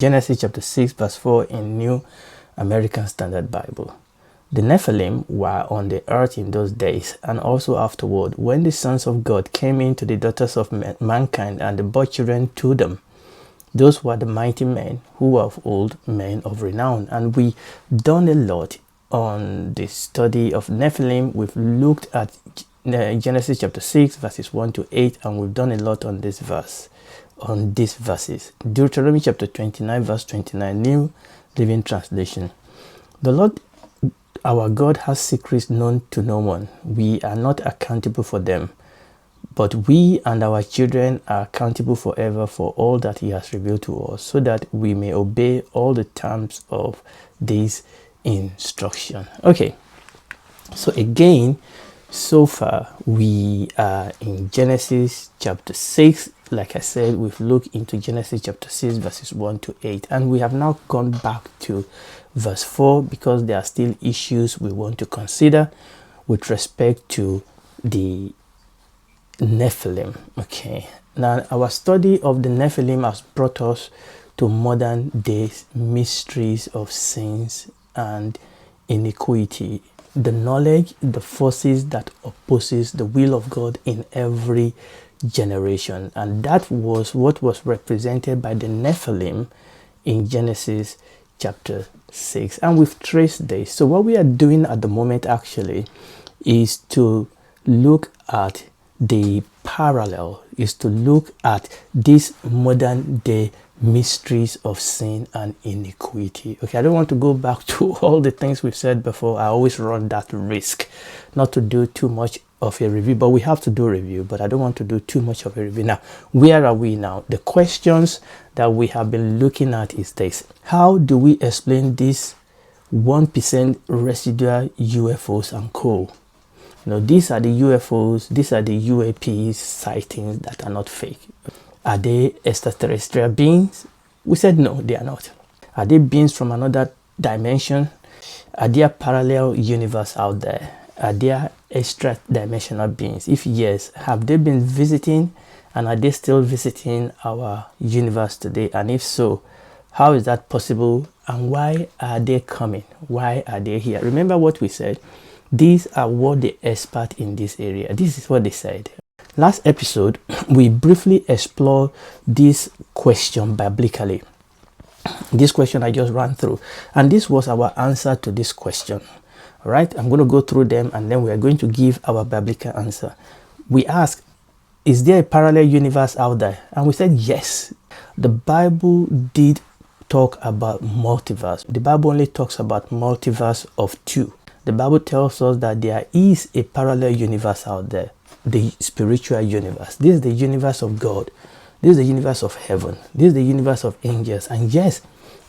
Genesis chapter 6 verse 4 in New American Standard Bible. The Nephilim were on the earth in those days and also afterward, when the sons of God came into the daughters of mankind and the bore children to them. Those were the mighty men who were of old, men of renown. And we done a lot on the study of Nephilim. We've looked at Genesis chapter 6 verses 1 to 8, and we've done a lot on this verse, on these verses. Deuteronomy chapter 29 verse 29, New Living Translation. The Lord our God has secrets known to no one. We are not accountable for them, but we and our children are accountable forever for all that he has revealed to us, so that we may obey all the terms of this instruction. Okay, so again, so far we are in Genesis chapter 6. Like I said, we've looked into Genesis chapter 6 verses 1 to 8, and we have now gone back to verse 4 because there are still issues we want to consider with respect to the Nephilim. Okay, now our study of the Nephilim has brought us to modern day mysteries of sins and iniquity, the knowledge, the forces that opposes the will of God in every generation. And that was what was represented by the Nephilim in Genesis chapter 6, and we've traced this. So what we are doing at the moment actually is to look at the parallel, is to look at these modern day mysteries of sin and iniquity. Okay, I don't want to go back to all the things we've said before. I always run that risk not to do too much of a review, but we have to do a review, but I don't want to do too much of a review. Now, where are we now? The questions that we have been looking at is this: how do we explain this 1% residual UFOs and co? These are the UFOs, these are the UAPs sightings that are not fake. Are they extraterrestrial beings? We said no, they are not. Are they beings from another dimension? Are there parallel universe out there? Are there extra dimensional beings? If yes, have they been visiting, and are they still visiting our universe today? And if so, how is that possible, and why are they coming? Why are they here? Remember what we said. These are what the expert in this area, this is what they said. Last episode, we briefly explored this question biblically. This question I just ran through, and this was our answer to this question. All right, I'm going to go through them, and then we are going to give our biblical answer. We asked, is there a parallel universe out there? And we said yes. The Bible did talk about multiverse. The Bible only talks about multiverse of two. The Bible tells us that there is a parallel universe out there, the spiritual universe. This is the universe of God. This is the universe of heaven. This is the universe of angels. And yes,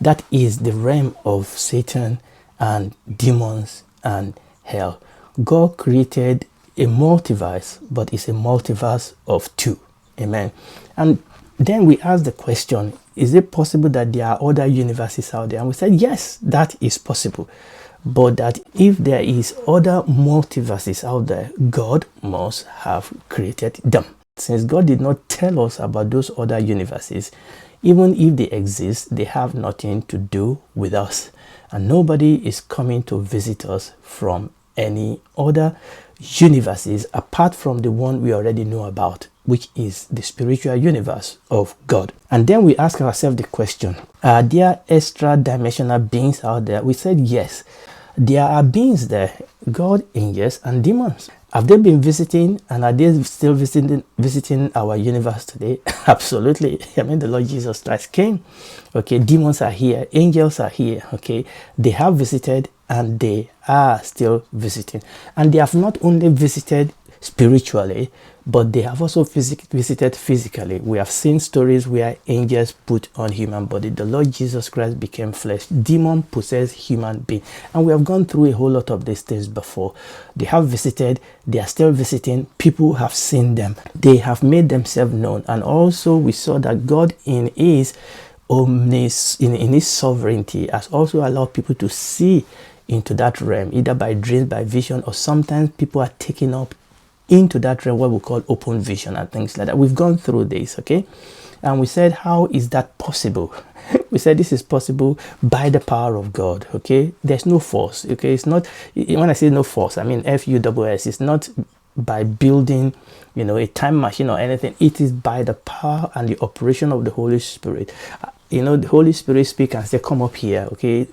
that is the realm of Satan and demons and hell. God created a multiverse, but it's a multiverse of two. Amen. And then we asked the question, is it possible that there are other universes out there? And we said yes, that is possible. But that if there is other multiverses out there, God must have created them. Since God did not tell us about those other universes, even if they exist, they have nothing to do with us. And nobody is coming to visit us from any other universes apart from the one we already know about, which is the spiritual universe of God. And then we ask ourselves the question, are there extra dimensional beings out there? We said yes. There are beings there, God, angels, and demons. Have they been visiting, and are they still visiting our universe today? Absolutely. I mean, the Lord Jesus Christ came. Okay, demons are here, angels are here. Okay, they have visited, and they are still visiting. And they have not only visited spiritually, but they have also visited physically. We have seen stories where angels put on human body. The Lord Jesus Christ became flesh. Demon possessed human being. And we have gone through a whole lot of these things before. They have visited, they are still visiting. People have seen them. They have made themselves known. And also we saw that God in his sovereignty has also allowed people to see into that realm, either by dreams, by vision, or sometimes people are taken up into that realm, what we call open vision and things like that. We've gone through this, okay? And we said, how is that possible? We said this is possible by the power of God. Okay, there's no force. Okay, it's not, when I say no force, I mean FUSS. It's not by building, you know, a time machine or anything. It is by the power and the operation of the Holy Spirit. You know, the Holy Spirit speaks and say, come up here. Okay,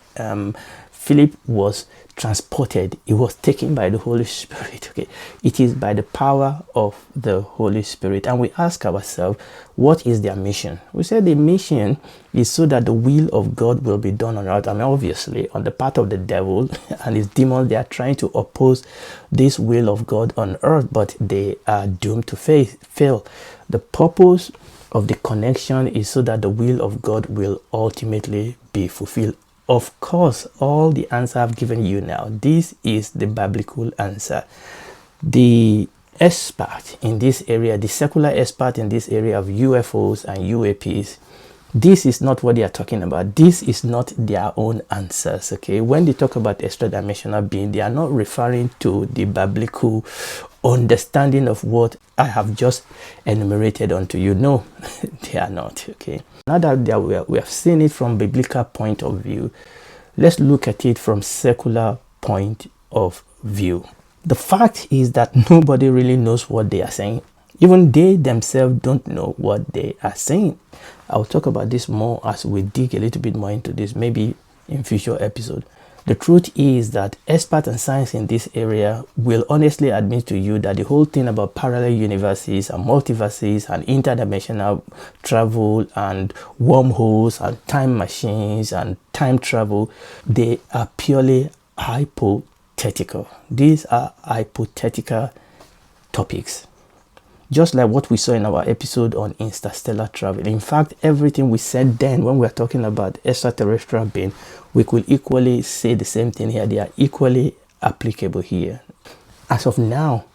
Philip was transported. He was taken by the Holy Spirit. Okay, it is by the power of the Holy Spirit. And we ask ourselves, what is their mission? We said the mission is so that the will of God will be done on earth. I mean, obviously on the part of the devil and his demons, they are trying to oppose this will of God on earth, but they are doomed to fail. The purpose of the connection is so that the will of God will ultimately be fulfilled. Of course, all the answer I've given you now, this is the biblical answer. The expert in this area, the secular expert in this area of UFOs and UAPs, this is not what they are talking about. This is not their own answers. Okay, when they talk about extra-dimensional being, they are not referring to the biblical understanding of what I have just enumerated unto you. No, they are not. Okay, now that we have seen it from biblical point of view, let's look at it from secular point of view. The fact is that nobody really knows what they are saying. Even they themselves don't know what they are saying. I'll talk about this more as we dig a little bit more into this, maybe in future episode. The truth is that experts and science in this area will honestly admit to you that the whole thing about parallel universes and multiverses and interdimensional travel and wormholes and time machines and time travel, they are purely hypothetical. These are hypothetical topics. Just like what we saw in our episode on interstellar travel. In fact, everything we said then when we were talking about extraterrestrial being, we could equally say the same thing here. They are equally applicable here. As of now,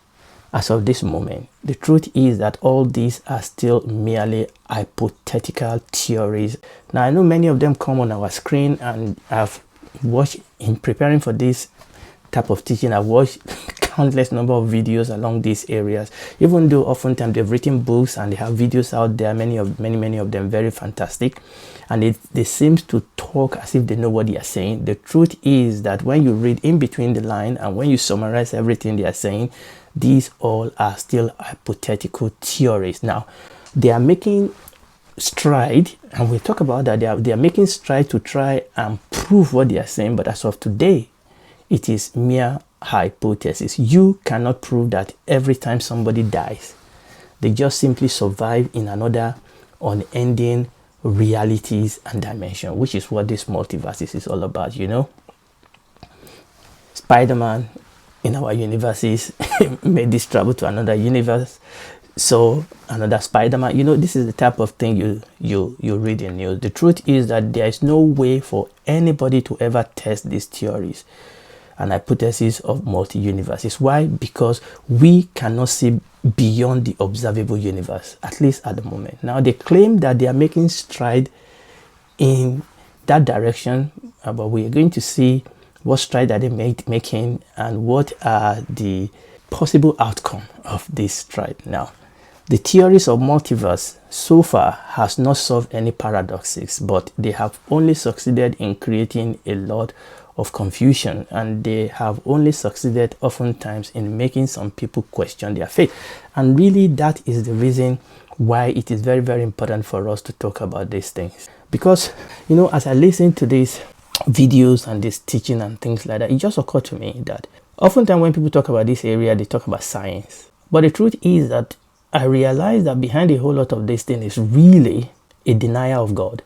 as of this moment, the truth is that all these are still merely hypothetical theories. Now, I know many of them come on our screen, and I've watched, in preparing for this type of teaching, I've watched countless number of videos along these areas, even though oftentimes they've written books and they have videos out there, many of them very fantastic, and they seem to talk as if they know what they are saying. The truth is that when you read in between the line and when you summarize everything they are saying, these all are still hypothetical theories. Now, they are making stride, and we'll talk about that. They are making stride to try and prove what they are saying, but as of today, it is mere hypothesis. You cannot prove that every time somebody dies, they just simply survive in another unending realities and dimension, which is what this multiverse is all about. You know, Spider-Man in our universes made this travel to another universe, so another Spider-Man. You know, this is the type of thing you read in news. The truth is that there is no way for anybody to ever test these theories and hypothesis of multi-universes. Why? Because we cannot see beyond the observable universe, at least at the moment. Now, they claim that they are making stride in that direction, but we are going to see what stride are they making and what are the possible outcome of this stride. Now, the theories of multiverse so far has not solved any paradoxes, but they have only succeeded in creating a lot of confusion, and they have only succeeded oftentimes in making some people question their faith. And really, that is the reason why it is very, very important for us to talk about these things. Because, you know, as I listen to these videos and this teaching and things like that, it just occurred to me that oftentimes when people talk about this area, they talk about science. But the truth is that I realize that behind a whole lot of this thing is really a denial of God.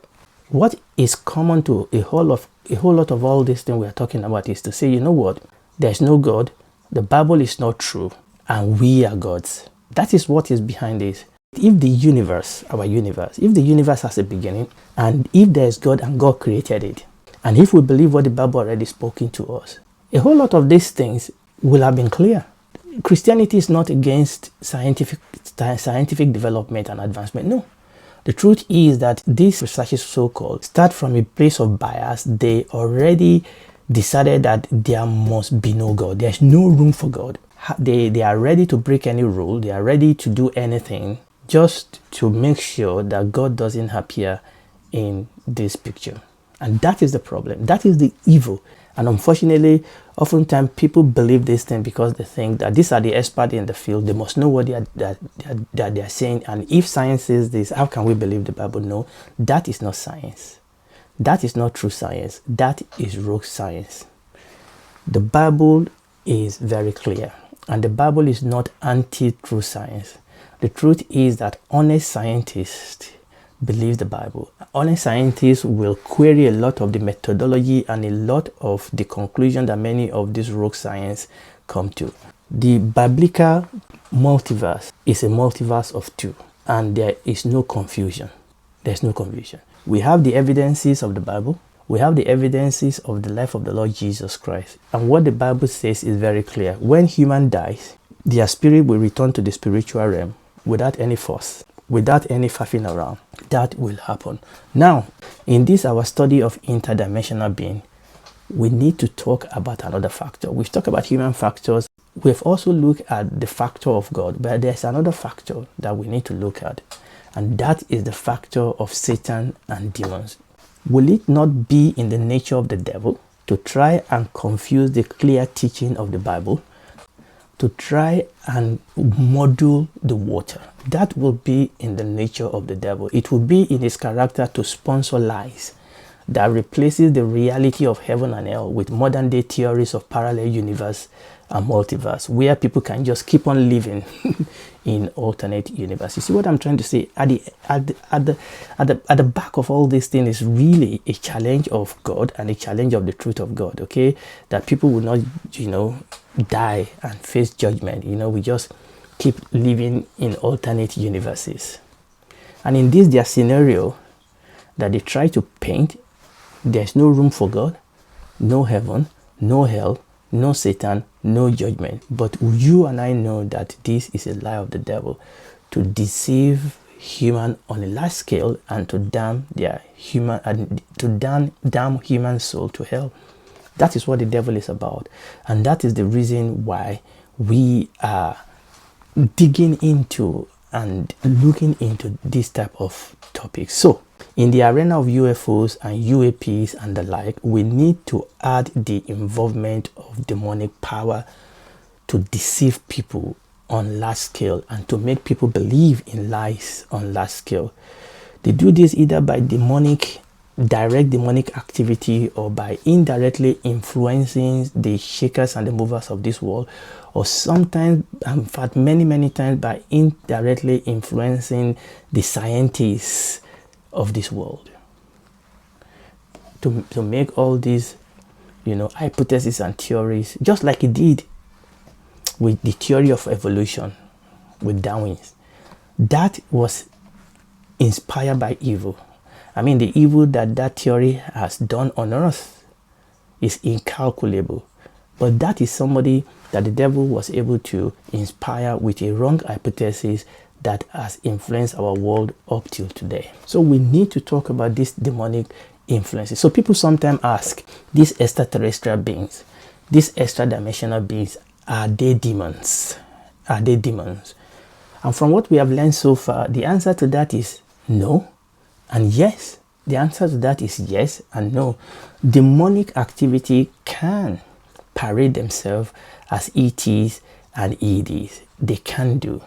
What is common to a whole lot of all this thing we are talking about is to say, you know what, there's no God, the Bible is not true, and we are gods. That is what is behind this. If the universe, if the universe has a beginning, and if there is God and God created it, and if we believe what the Bible already spoken to us, a whole lot of these things will have been clear. Christianity is not against scientific development and advancement. No. The truth is that these researchers, so-called, start from a place of bias. They already decided that there must be no God. There's no room for God. They are ready to break any rule. They are ready to do anything just to make sure that God doesn't appear in this picture. And that is the problem. That is the evil. And unfortunately, oftentimes people believe this thing because they think that these are the experts in the field. They must know what they are saying. And if science says this, how can we believe the Bible? No, that is not science. That is not true science. That is rogue science. The Bible is very clear. And the Bible is not anti-true science. The truth is that honest scientists believe the Bible. Honest scientists will query a lot of the methodology and a lot of the conclusion that many of these rogue science come to. The biblical multiverse is a multiverse of two, and there is no confusion. There's no confusion. We have the evidences of the Bible. We have the evidences of the life of the Lord Jesus Christ. And what the Bible says is very clear. When human dies, their spirit will return to the spiritual realm without any force, without any faffing around. That will happen. Now, in this our study of interdimensional being, we need to talk about another factor. We've talked about human factors. We've also looked at the factor of God, but there's another factor that we need to look at, and that is the factor of Satan and demons. Will it not be in the nature of the devil to try and confuse the clear teaching of the Bible, to try and muddle the water? That will be in the nature of the devil. It will be in his character to sponsor lies that replaces the reality of heaven and hell with modern day theories of parallel universe and multiverse, where people can just keep on living in alternate universe. You see what I'm trying to say? At the back of all this thing is really a challenge of God and a challenge of the truth of God. Okay, that people will not, die and face judgment. We just keep living in alternate universes. And in this their scenario that they try to paint, there's no room for God, no heaven, no hell, no Satan, no judgment. But you and I know that this is a lie of the devil to deceive human on a large scale and to damn their human and to damn human soul to hell. That is what the devil is about, and that is the reason why we are digging into and looking into this type of topics. So in the arena of UFOs and UAPs and the like, we need to add the involvement of demonic power to deceive people on large scale and to make people believe in lies on large scale. They do this either by direct demonic activity or by indirectly influencing the shakers and the movers of this world, or sometimes, in fact many times, by indirectly influencing the scientists of this world to make all these hypotheses and theories, just like it did with the theory of evolution with Darwin. That was inspired by evil. I mean, the evil that theory has done on earth is incalculable. But that is somebody that the devil was able to inspire with a wrong hypothesis that has influenced our world up till today. So we need to talk about these demonic influences. So people sometimes ask, these extraterrestrial beings, these extra-dimensional beings, are they demons? Are they demons? And from what we have learned so far, the answer to that is no and yes. The answer to that is yes and no. Demonic activity can parade themselves as ETs and EDs. They can do.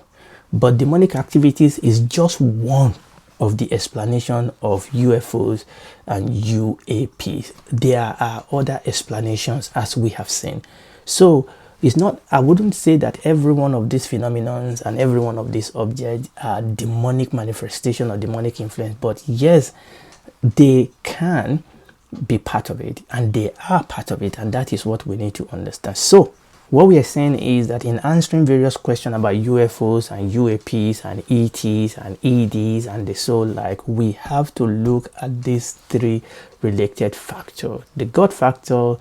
But demonic activities is just one of the explanation of UFOs and UAPs. There are other explanations, as we have seen. So it's not, I wouldn't say that every one of these phenomena and every one of these objects are demonic manifestation or demonic influence, but yes, they can be part of it and they are part of it, and that is what we need to understand. So what we are saying is that in answering various questions about UFOs and UAPs and ETs and EDs and the so like, we have to look at these three related factors: the God factor,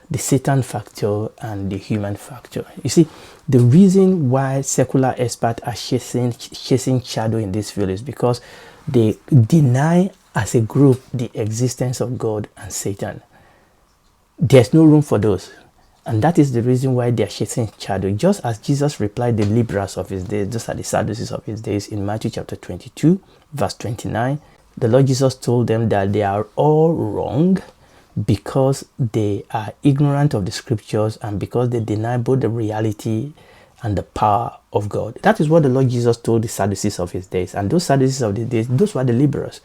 the Satan factor, and the human factor. You see, the reason why secular experts are chasing shadow in this field is because they deny as a group the existence of God and Satan. There's no room for those. And that is the reason why they are chasing shadow. Just as Jesus replied the liberals of his days, those are the Sadducees of his days, in Matthew chapter 22, verse 29, the Lord Jesus told them that they are all wrong because they are ignorant of the scriptures and because they deny both the reality and the power of God. That is what the Lord Jesus told the Sadducees of his days. And those Sadducees of the days, those were the liberals.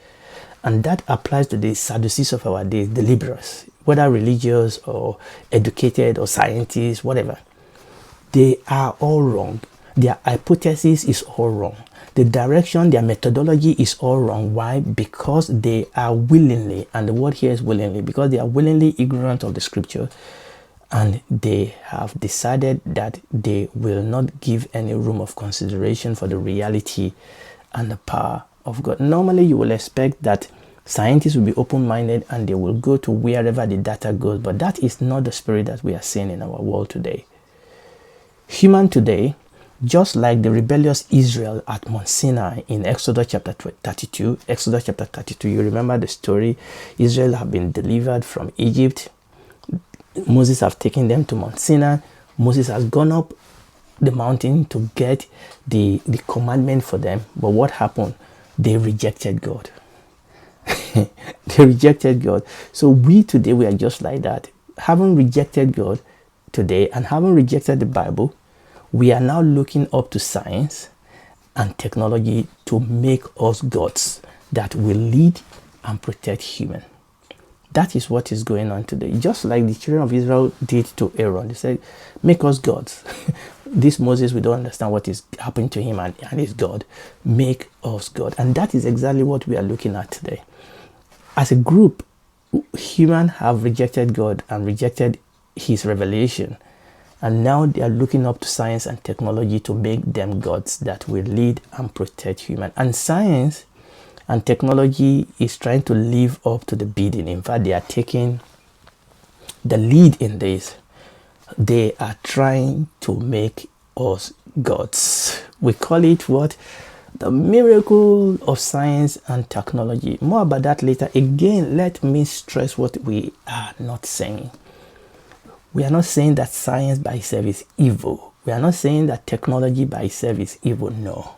And that applies to the Sadducees of our days, the liberals, whether religious or educated or scientists, whatever. They are all wrong. Their hypothesis is all wrong. The direction, their methodology is all wrong. Why? Because they are willingly, and the word here is willingly, because they are willingly ignorant of the scripture, and they have decided that they will not give any room of consideration for the reality and the power of God. Normally, you will expect that scientists will be open-minded and they will go to wherever the data goes, but that is not the spirit that we are seeing in our world today. Human today, just like the rebellious Israel at Mount Sinai in Exodus chapter 32, you remember the story. Israel have been delivered from Egypt. Moses have taken them to Mount Sinai. Moses has gone up the mountain to get the commandment for them. But what happened? They rejected God. They rejected God. So we today, we are just like that. Having rejected God today and having rejected the Bible, we are now looking up to science and technology to make us gods that will lead and protect human. That is what is going on today. Just like the children of Israel did to Aaron. They said, make us gods. This Moses, we don't understand what is happening to him and his God. Make us God. And that is exactly what we are looking at today. As a group, humans have rejected God and rejected his revelation. And now they are looking up to science and technology to make them gods that will lead and protect human. And science and technology is trying to live up to the bidding. In fact, they are taking the lead in this. They are trying to make us gods. We call it what? The miracle of science and technology. More about that later. Again, let me stress what we are not saying. We are not saying that science by itself is evil. We are not saying that technology by itself is evil. No.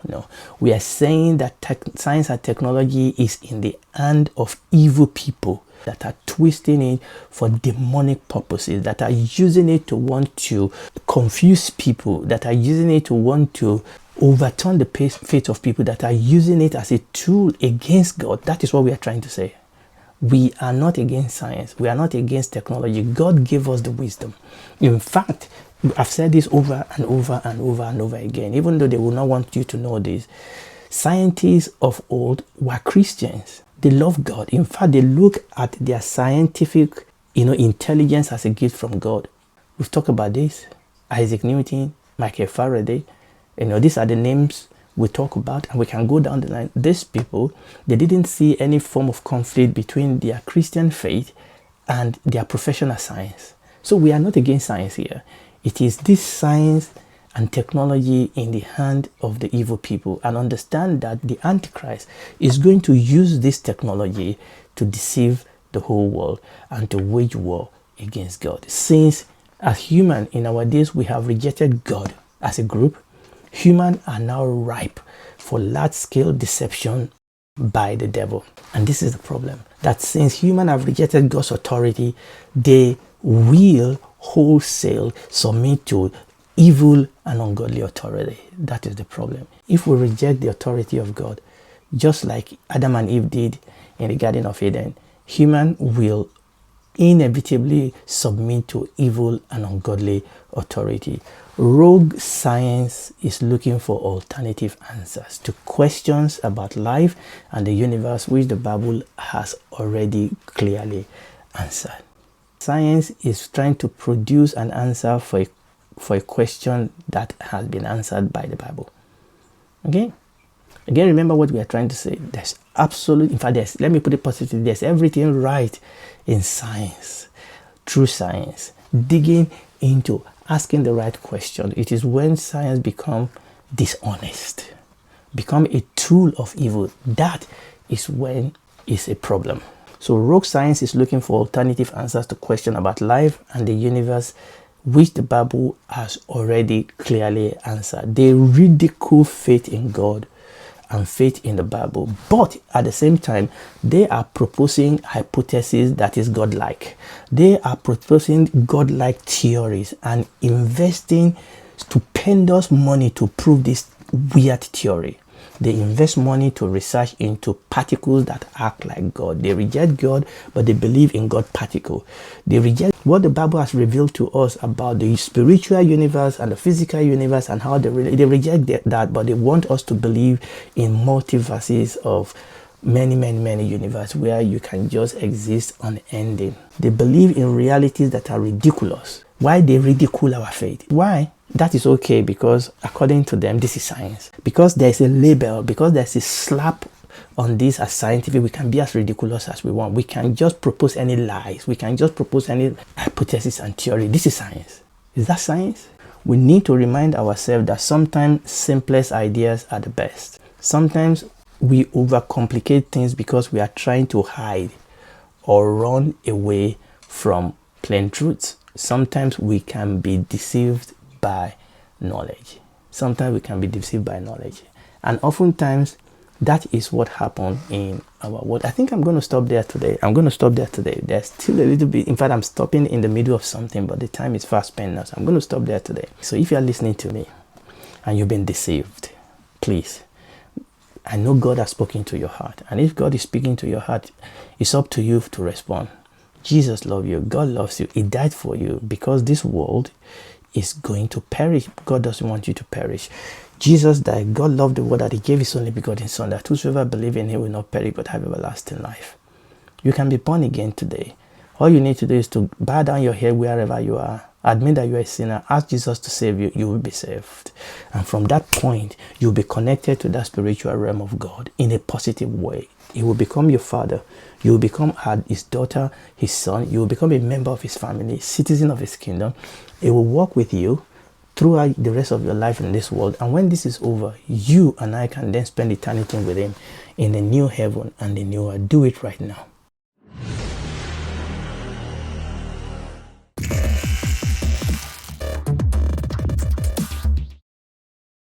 We are saying that science and technology is in the hand of evil people that are twisting it for demonic purposes, that are using it to want to confuse people, that are using it to want to overturn the faith of people, that are using it as a tool against God. That is what we are trying to say. We are not against science. We are not against technology. God gave us the wisdom. In fact, I've said this over and over and over and over again, even though they will not want you to know this. Scientists of old were Christians. They love God. In fact, they look at their scientific, intelligence as a gift from God. We've talked about this. Isaac Newton, Michael Faraday. These are the names we talk about, and we can go down the line. These people, they didn't see any form of conflict between their Christian faith and their professional science. So we are not against science here. It is this science and technology in the hand of the evil people, and understand that the Antichrist is going to use this technology to deceive the whole world and to wage war against God. Since as human in our days, we have rejected God as a group, humans are now ripe for large-scale deception by the devil. And this is the problem, that since humans have rejected God's authority, they will wholesale submit to evil and ungodly authority. That is the problem. If we reject the authority of God, just like Adam and Eve did in the Garden of Eden, human will inevitably submit to evil and ungodly authority. Rogue science is looking for alternative answers to questions about life and the universe, which the Bible has already clearly answered. Science is trying to produce an answer for a question that has been answered by the Bible. Okay? Again, remember what we are trying to say. There's absolute, in fact, let me put it positively, there's everything right in science, true science, digging into asking the right question. It is when science become dishonest, become a tool of evil, that is when it's a problem. So rogue science is looking for alternative answers to questions about life and the universe, which the Bible has already clearly answered. They ridicule faith in God and faith in the Bible, but at the same time, they are proposing hypotheses that is godlike. They are proposing godlike theories and investing stupendous money to prove this weird theory. They invest money to research into particles that act like God. They reject God, but they believe in God particle. They reject what the Bible has revealed to us about the spiritual universe and the physical universe and how they reject that, but they want us to believe in multiverses of many universes where you can just exist unending. They believe in realities that are ridiculous. Why they ridicule our faith? Why? That is okay, because according to them, this is science. Because there's a label, because there's a slap on this as scientific, we can be as ridiculous as we want. We can just propose any lies. We can just propose any hypothesis and theory. This is science. Is that science? We need to remind ourselves that sometimes simplest ideas are the best. Sometimes we overcomplicate things because we are trying to hide or run away from plain truths. Sometimes we can be deceived by knowledge. Sometimes we can be deceived by knowledge. And oftentimes, that is what happened in our world. I think I'm going to stop there today. There's still a little bit. In fact, I'm stopping in the middle of something, but the time is fast spent now. So I'm going to stop there today. So if you're listening to me and you've been deceived, please, I know God has spoken to your heart. And if God is speaking to your heart, it's up to you to respond. Jesus loves you. God loves you. He died for you because this world is going to perish. God doesn't want you to perish. Jesus died. God loved the world that he gave his only begotten son, that whosoever believes in him will not perish but have everlasting life. You can be born again today. All you need to do is to bow down your head wherever you are. Admit that you are a sinner. Ask Jesus to save you. You will be saved. And from that point, you'll be connected to that spiritual realm of God in a positive way. He will become your father. You will become his daughter, his son. You will become a member of his family, citizen of his kingdom. He will walk with you throughout the rest of your life in this world. And when this is over, you and I can then spend eternity with him in the new heaven and the new earth. Do it right now.